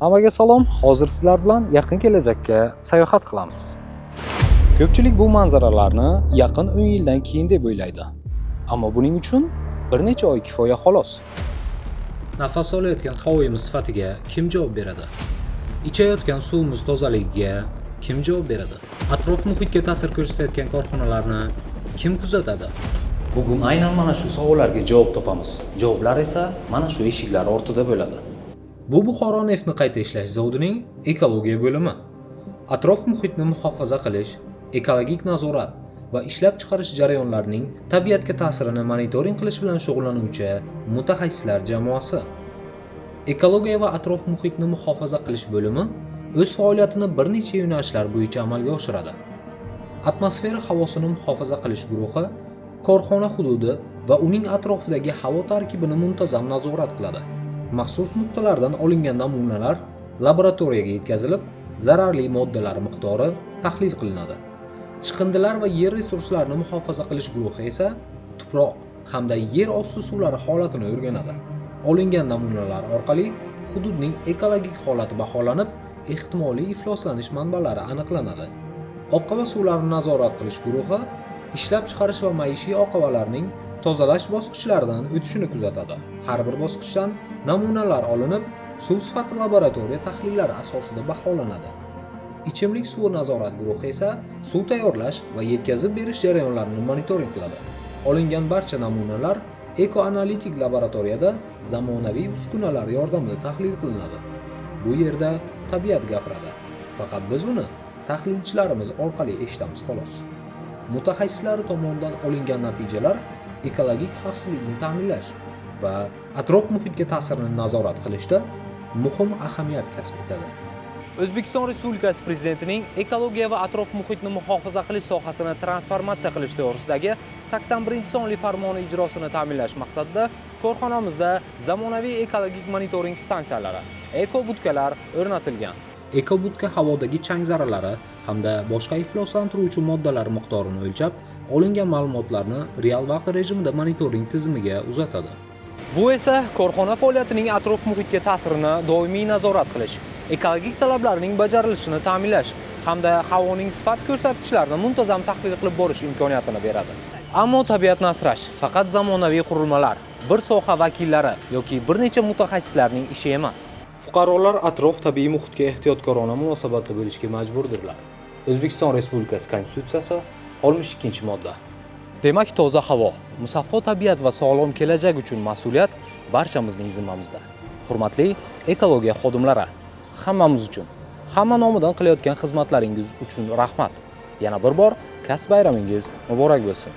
Hammaga salom. Hozir sizlar bilan yaqin kelajakka sayohat qilamiz. Ko'pchilik bu manzaralarni yaqin 10 yildan keyin deb o'ylaydi. Ammo buning uchun bir necha oy kifoya xolos. Nafas olayotgan havomiz sifatiga kim javob beradi? Ichayotgan suvimiz tozaligiga kim javob beradi? Atrof muhitga ta'sir ko'rsatayotgan korxonalarni kim kuzatadi? Bugun aynan mana shu savollarga javob topamiz. Javoblar esa mana shu eshiklar ortida bo'ladi. Bu Buxoro neftni qayta ishlash zavodining ekologiya bo'limi. Atrof muhitni muhofaza qilish, ekologik nazorat va ishlab chiqarish jarayonlarining tabiatga ta'sirini monitoring qilish bilan shug'ullanuvchi mutaxassislar jamoasi. Ekologiya va atrof muhitni muhofaza qilish bo'limi o'z faoliyatini bir necha yo'nalishlar bo'yicha amalga oshiradi. Atmosfera havosini muhofaza qilish guruhi korxona hududi va uning atrofidagi havo tarkibini muntazam nazorat qiladi. Maxsus nuqtalardan olingan namunalar laboratoriyaga yetkazilib, zararli moddalar miqdori tahlil qilinadi. Chiqindilar va yer resurslarini muhofaza qilish guruhi esa tuproq hamda yer osti suvlari holatini o'rganadi. Olingan namunalar orqali hududning ekologik holati baholanib, ehtimoliy ifloslanish manbalari aniqlanadi. Oqova suvlarni nazorat qilish guruhi ishlab chiqarish va maishiy oqovalarning tozalash bosqichlaridan o'tishini kuzatadi. Har bir bosqichdan namunalar olinib, suv sifati laboratoriya tahlillari asosida baholanadi. Ichimlik suvi nazorat guruhi esa suv tayyorlash va yetkazib berish jarayonlarini monitoring qiladi. Olingan barcha namunalar ekoanalitik laboratoriyada zamonaviy uskunalar yordamida tahlil qilinadi. Bu yerda tabiat gapiradi. Faqat biz uni tahlilchilarimiz orqali eshitamiz xolos. Mutaxassislar tomonidan olingan natijalar ekologik xavfsizlikni ta'minlash va atrof muhitga ta'sirini nazorat qilishda muhim ahamiyat kasb etadi. O'zbekiston Respublikasi Prezidentining ekologiya va atrof muhitni muhofaza qilish sohasini transformatsiya qilish to'g'risidagi 81-sonli farmoni ijrosini ta'minlash maqsadida korxonamizda zamonaviy ekologik monitoring stansiyalari, ekobudkalar o'rnatilgan. Ekobudka havodagi chang zarralari hamda boshqa ifloslantiruvchi moddalar miqdorini o'lchab, olingan ma'lumotlarni real vaqt rejimida monitoring tizimiga uzatadi. Bu esa korxona faoliyatining atrof muhitga ta'sirini doimiy nazorat qilish, ekologik talablarning bajarilishini ta'minlash hamda havoning sifat ko'rsatkichlarini muntazam tahlil qilib borish imkoniyatini beradi. Ammo tabiatni asrash faqat zamonaviy qurilmalar, bir soha vakillari yoki bir necha mutaxassislarning ishi emas. Fuqarolar atrof tabiiy muhitga ehtiyotkorona munosabatda bo'lishga majburdirlar. O'zbekiston Respublikasi Konstitutsiyasi 62-modda. Demak, toza havo, musaffo tabiat va sog'lom kelajak uchun mas'uliyat barchamizning zimmamizda. Hurmatli ekologiya xodimlari, hammamiz uchun, hamma nomidan qilayotgan xizmatlaringiz uchun rahmat. Yana bir bor kasb bayramingiz muborak bo'lsin.